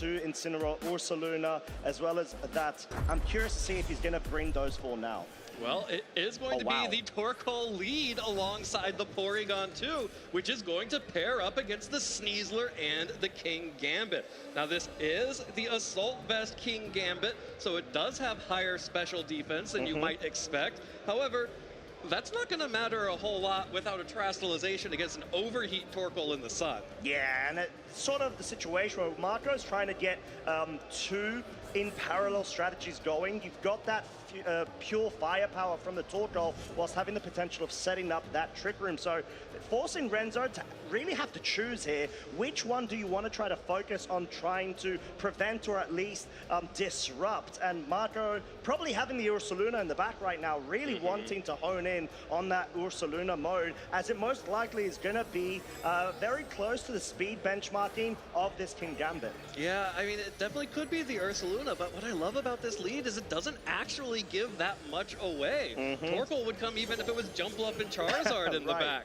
to Incineroar, Ursaluna, as well as that. I'm curious to see if he's going to bring those 4 now. Well, it is going to be the Torkoal lead alongside the Porygon 2, which is going to pair up against the Sneasler and the King Gambit. Now, this is the Assault Vest King Gambit, so it does have higher special defense than you might expect. However, that's not going to matter a whole lot without a Terastallization against an overheat Torkoal in the sun. Yeah, and it's sort of the situation where Marco's trying to get 2 in parallel strategies going. You've got that pure firepower from the Torkoal whilst having the potential of setting up that Trick Room. So forcing Renzo to really have to choose here. Which one do you want to try to focus on trying to prevent or at least disrupt? And Marco probably having the Ursaluna in the back right now, really wanting to hone in on that Ursaluna mode, as it most likely is going to be very close to the speed benchmarking of this King Gambit. Yeah, I mean, it definitely could be the Ursaluna, but what I love about this lead is it doesn't actually give that much away. Torkoal would come even if it was Jumpluff and Charizard in the back.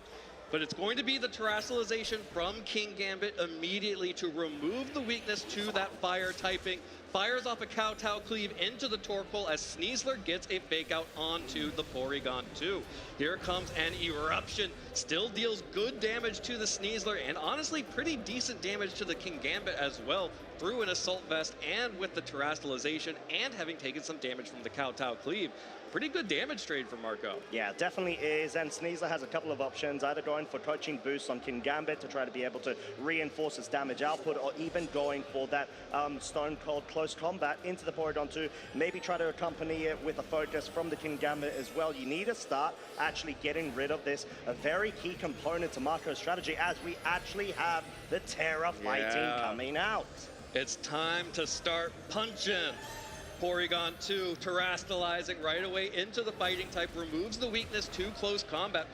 But it's going to be the Terastallization from King Gambit immediately to remove the weakness to that fire typing. Fires off a Kowtow Cleave into the Torkoal as Sneasler gets a fake out onto the Porygon 2. Here comes an Eruption. Still deals good damage to the Sneasler and honestly pretty decent damage to the King Gambit as well through an Assault Vest and with the Terastallization and having taken some damage from the Kowtow Cleave. Pretty good damage trade for Marco. Yeah, definitely is. And Sneasler has a couple of options, either going for coaching boost on King Gambit to try to be able to reinforce his damage output, or even going for that Stone Cold close combat into the Porygon 2. Maybe try to accompany it with a focus from the King Gambit as well. You need to start actually getting rid of this, a very key component to Marco's strategy, as we actually have the Terra fighting coming out. It's time to start punching. Porygon 2 Terastallizing right away into the fighting type, removes the weakness to close combat,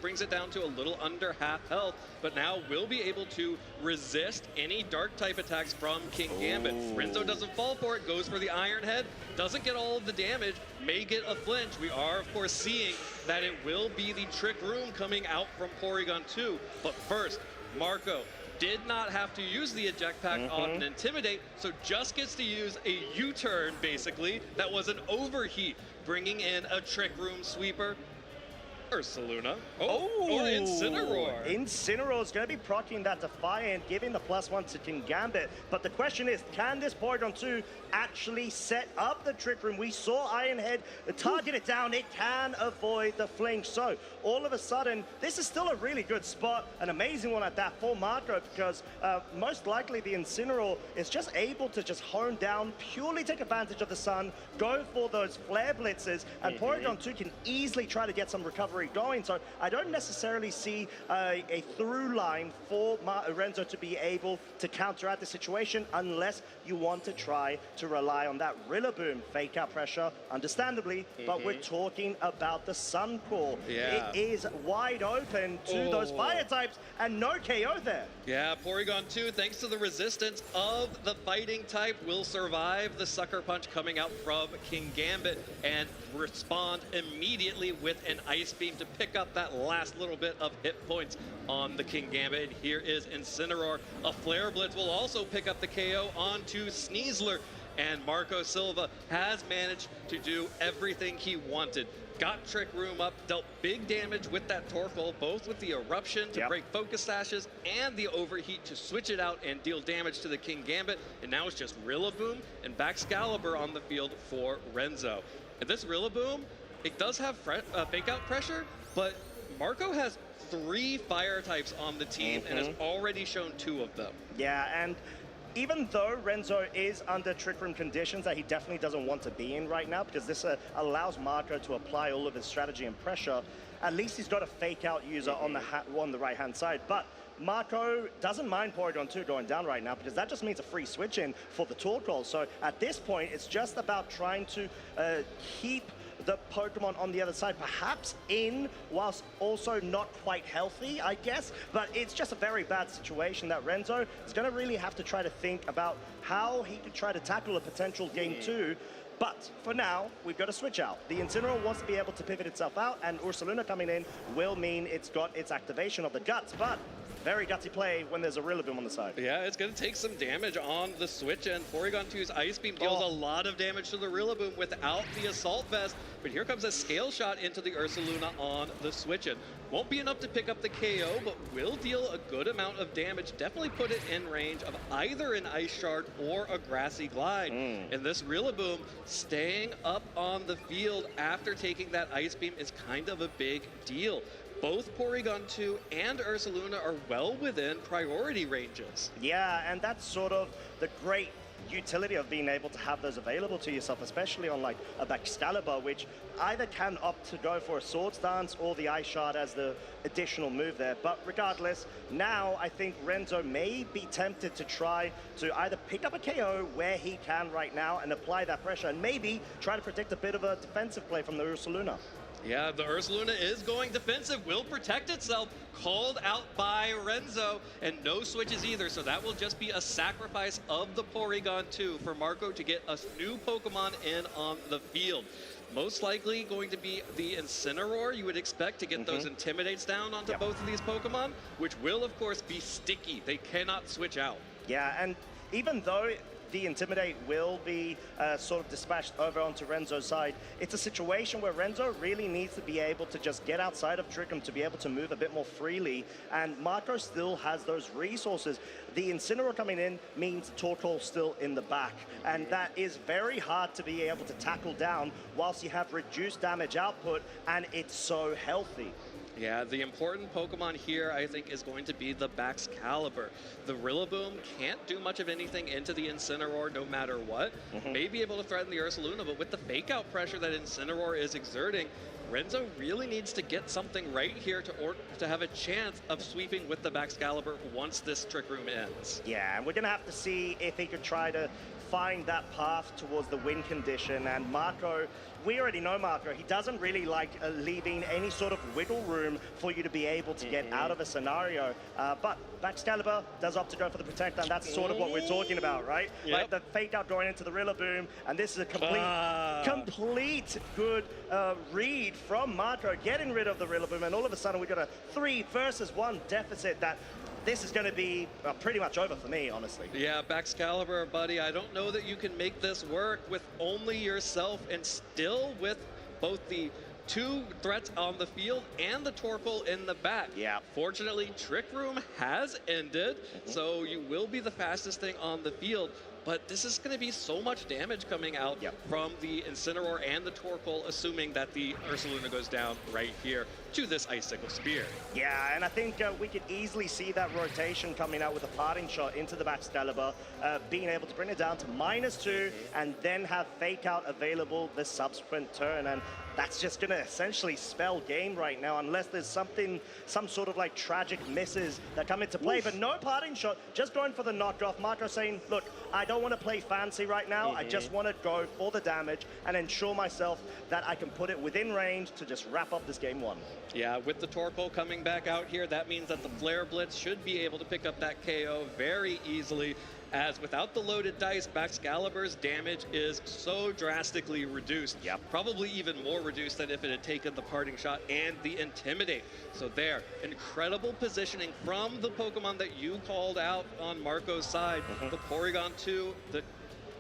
brings it down to a little under half health, but now will be able to resist any dark type attacks from King Gambit. Renzo doesn't fall for it, goes for the Iron Head, doesn't get all of the damage, may get a flinch. We are of course seeing that it will be the Trick Room coming out from Porygon 2, but first, Marco did not have to use the eject pack on an Intimidate, so just gets to use a U-turn, basically. That was an overheat, bringing in a Trick Room sweeper. Ursaluna. Or Incineroar. Incineroar is going to be proccing that Defiant, giving the +1 to King Gambit. But the question is, can this Porygon 2 actually set up the Trick Room? We saw Ironhead target it down. It can avoid the flinch. So all of a sudden, this is still a really good spot, an amazing one at that for Marco, because most likely the Incineroar is just able to just hone down, purely take advantage of the sun, go for those flare blitzes, and Porygon 2 can easily try to get some recovery going. So I don't necessarily see a through line for Renzo to be able to counteract the situation, unless you want to try to rely on that Rillaboom fake out pressure, understandably, but we're talking about the Sun Core. It is wide open to those fire types and no KO there. Yeah, Porygon 2, thanks to the resistance of the fighting type, will survive the Sucker Punch coming out from King Gambit and respond immediately with an Ice Beam to pick up that last little bit of hit points on the King Gambit. And here is Incineroar. A Flare Blitz will also pick up the KO onto Sneasler. And Marco Silva has managed to do everything he wanted. Got Trick Room up, dealt big damage with that Torkoal, both with the Eruption to break Focus Sashes and the Overheat to switch it out and deal damage to the King Gambit. And now it's just Rillaboom and Baxcalibur on the field for Renzo. And this Rillaboom, it does have fake out pressure, but Marco has 3 fire types on the team and has already shown 2 of them. Yeah, and even though Renzo is under Trick Room conditions that he definitely doesn't want to be in right now, because this allows Marco to apply all of his strategy and pressure, at least he's got a fake out user on the right-hand side. But Marco doesn't mind Porygon 2 going down right now, because that just means a free switch in for the Torkoal. So at this point, it's just about trying to keep the Pokemon on the other side, perhaps in, whilst also not quite healthy, I guess. But it's just a very bad situation that Renzo is going to really have to try to think about how he could try to tackle a potential game 2. But for now, we've got to switch out. The Incineroar wants to be able to pivot itself out, and Ursaluna coming in will mean it's got its activation of the Guts. But very gutsy play when there's a Rillaboom on the side. Yeah, it's going to take some damage on the switch, and Porygon 2's Ice Beam deals a lot of damage to the Rillaboom without the Assault Vest. But here comes a Scale Shot into the Ursaluna on the switch. It won't be enough to pick up the KO, but will deal a good amount of damage. Definitely put it in range of either an Ice Shard or a Grassy Glide. And this Rillaboom staying up on the field after taking that Ice Beam is kind of a big deal. Both Porygon 2 and Ursaluna are well within priority ranges. Yeah, and that's sort of the great utility of being able to have those available to yourself, especially on like a Baxcalibur, which either can opt to go for a Swords Dance or the Ice Shard as the additional move there. But regardless, now I think Renzo may be tempted to try to either pick up a KO where he can right now and apply that pressure, and maybe try to predict a bit of a defensive play from the Ursaluna. Yeah, the Ursaluna is going defensive, will protect itself, called out by Renzo, and no switches either, so that will just be a sacrifice of the Porygon 2 for Marco to get a new Pokemon in on the field. Most likely going to be the Incineroar you would expect to get those Intimidates down onto both of these Pokemon, which will, of course, be sticky. They cannot switch out. Yeah, and even though the Intimidate will be sort of dispatched over onto Renzo's side, it's a situation where Renzo really needs to be able to just get outside of Trick Room to be able to move a bit more freely, and Marco still has those resources. The Incineroar coming in means Torkoal still in the back, and that is very hard to be able to tackle down whilst you have reduced damage output, and it's so healthy. Yeah, the important Pokemon here, I think, is going to be the Baxcalibur. The Rillaboom can't do much of anything into the Incineroar no matter what. May be able to threaten the Ursaluna, but with the fake-out pressure that Incineroar is exerting, Renzo really needs to get something right here to have a chance of sweeping with the Baxcalibur once this Trick Room ends. Yeah, and we're going to have to see if he could try to find that path towards the win condition. And Marco, we already know Marco, he doesn't really like leaving any sort of wiggle room for you to be able to get out of a scenario. But Baxcalibur does opt to go for the Protect, and that's sort of what we're talking about, right? Like the fake out going into the Rillaboom, and this is a complete good read from Marco, getting rid of the Rillaboom, and all of a sudden we got a 3 versus 1 deficit that this is going to be pretty much over for me, honestly. Yeah, Baxcalibur, buddy, I don't know that you can make this work with only yourself and still with both the 2 threats on the field and the Torkoal in the back. Yeah. Fortunately, Trick Room has ended, so you will be the fastest thing on the field. But this is going to be so much damage coming out from the Incineroar and the Torkoal, assuming that the Ursaluna goes down right here to this Icicle Spear. Yeah, and I think we could easily see that rotation coming out with a parting shot into the Baxcalibur, being able to bring it down to -2, and then have Fake Out available the subsequent turn. And that's just going to essentially spell game right now, unless there's some sort of like tragic misses that come into play. But no parting shot, just going for the knockoff. Marco saying, look, I don't want to play fancy right now. I just want to go for the damage and ensure myself that I can put it within range to just wrap up this game 1. Yeah, with the Torkoal coming back out here, that means that the Flare Blitz should be able to pick up that KO very easily, as without the loaded dice, Baxcalibur's damage is so drastically reduced. Probably even more reduced than if it had taken the parting shot and the Intimidate. So there, incredible positioning from the Pokemon that you called out on Marco's side. The Porygon 2, the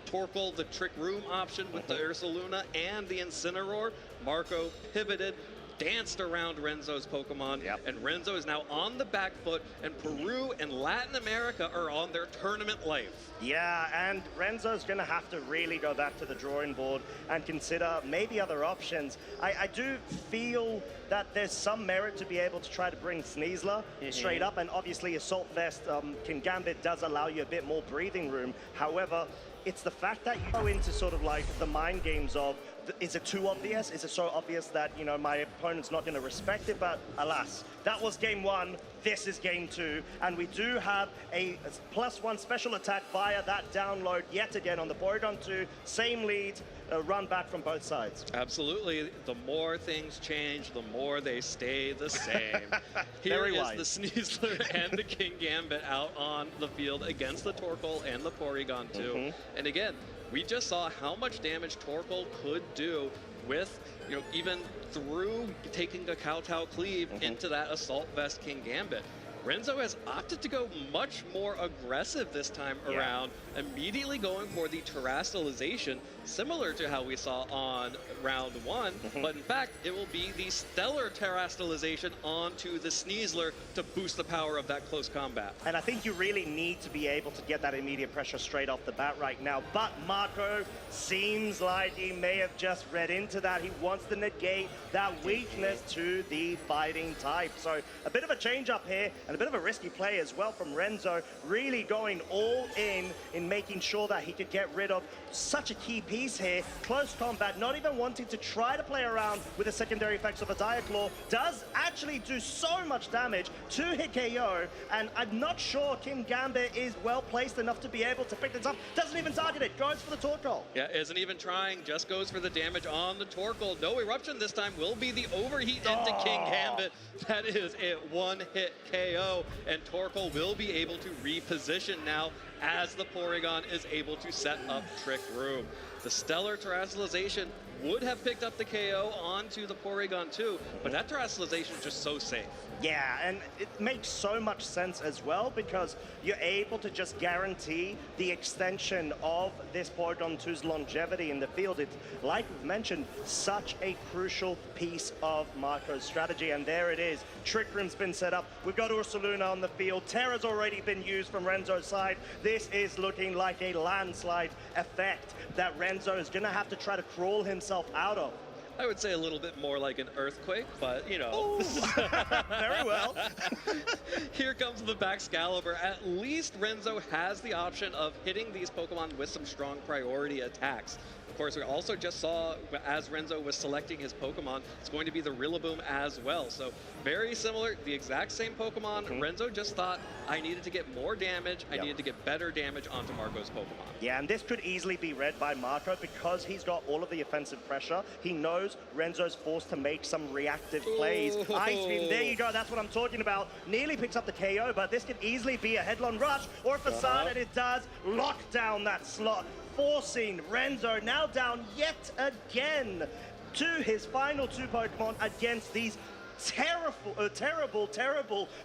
Torkoal, the Trick Room option with the Ursaluna and the Incineroar. Marco pivoted, danced around Renzo's Pokemon, and Renzo is now on the back foot, and Peru and Latin America are on their tournament life. Yeah, and Renzo's going to have to really go back to the drawing board and consider maybe other options. I do feel that there's some merit to be able to try to bring Sneasler straight up, and obviously Assault Vest Kingambit does allow you a bit more breathing room. However, it's the fact that you go into sort of like the mind games of, is it too obvious? Is it so obvious that, you know, my opponent's not going to respect it? But alas, that was game 1. This is game 2. And we do have a +1 special attack via that download yet again on the Porygon 2. Same lead, run back from both sides. Absolutely. The more things change, the more they stay the same. Here is the Sneasler and the Kingambit out on the field against the Torkoal and the Porygon 2. And again, we just saw how much damage Torkoal could do with, you know, even through taking a Kowtow Cleave into that Assault Vest Kingambit. Renzo has opted to go much more aggressive this time around, immediately going for the terastallization, similar to how we saw on round one, but in fact, it will be the stellar terastallization onto the Sneasler to boost the power of that close combat. And I think you really need to be able to get that immediate pressure straight off the bat right now. But Marco seems like he may have just read into that. He wants to negate that weakness to the fighting type. So a bit of a change up here and a bit of a risky play as well from Renzo, really going all in making sure that he could get rid of such a key piece here. Close combat, not even wanting to try to play around with the secondary effects of a Diaclaw, does actually do so much damage, 2-hit KO, and I'm not sure King Gambit is well placed enough to be able to pick this up. Doesn't even target it, goes for the Torkoal. Yeah, isn't even trying, just goes for the damage on the Torkoal. No eruption this time, will be the overheat into King Gambit. That is a one-hit KO, and Torkoal will be able to reposition now as the Porygon is able to set up Trick Room. The Stellar Terastallization would have picked up the KO onto the Porygon too, but that Terastallization is just so safe. Yeah, and it makes so much sense as well because you're able to just guarantee the extension of this Porygon 2's longevity in the field. It's, like we've mentioned, such a crucial piece of Marco's strategy, and there it is. Trick Room's been set up. We've got Ursaluna on the field. Terra's already been used from Renzo's side. This is looking like a landslide effect that Renzo is going to have to try to crawl himself out of. I would say a little bit more like an earthquake, but you know. Very well. Here comes the Baxcalibur. At least Renzo has the option of hitting these Pokemon with some strong priority attacks. Of course, we also just saw, as Renzo was selecting his Pokemon, it's going to be the Rillaboom as well. So very similar, the exact same Pokemon. Renzo just thought, I needed to get more damage. I needed to get better damage onto Marco's Pokemon. Yeah, and this could easily be read by Marco because he's got all of the offensive pressure. He knows Renzo's forced to make some reactive plays. Ice Beam, there you go, that's what I'm talking about. Nearly picks up the KO, but this could easily be a Headlong Rush or a Facade, and it does lock down that slot, forcing Renzo now down yet again to his final two Pokemon against these terrible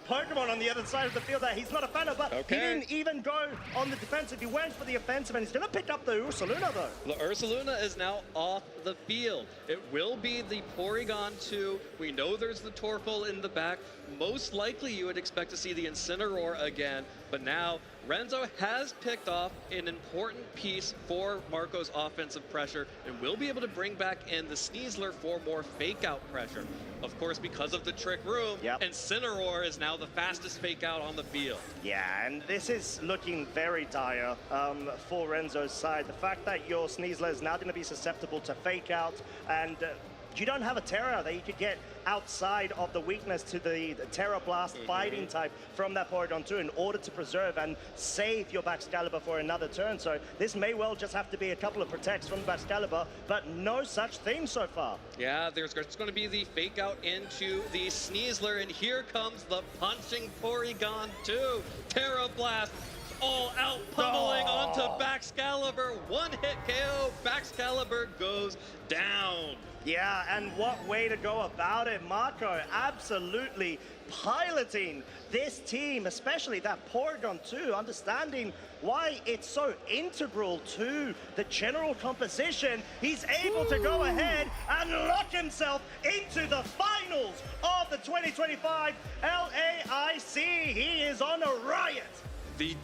Pokemon on the other side of the field that he's not a fan of, but he didn't even go on the defensive. He went for the offensive, and he's going to pick up the Ursaluna, though. The Ursaluna is now off the field. It will be the Porygon 2. We know there's the Torkoal in the back. Most likely you would expect to see the Incineroar again, but now Renzo has picked off an important piece for Marco's offensive pressure and will be able to bring back in the Sneasler for more fake-out pressure. Of course, because of the Trick Room, Incineroar is now the fastest fake-out on the field. Yeah, and this is looking very dire for Renzo's side. The fact that your Sneasler is now going to be susceptible to fake-out, and you don't have a Terra that you could get outside of the weakness to the Terra Blast fighting type from that Porygon 2 in order to preserve and save your Baxcalibur for another turn. So this may well just have to be a couple of protects from the Baxcalibur, but no such thing so far. Yeah, there's going to be the fake out into the Sneasler, and here comes the punching Porygon 2. Terra Blast all out pummeling onto Baxcalibur. One hit KO, Baxcalibur goes down. Yeah, and what way to go about it. Marco absolutely piloting this team, especially that Porygon 2, understanding why it's so integral to the general composition. He's able to go ahead and lock himself into the finals of the 2025 LAIC. He is on a riot. The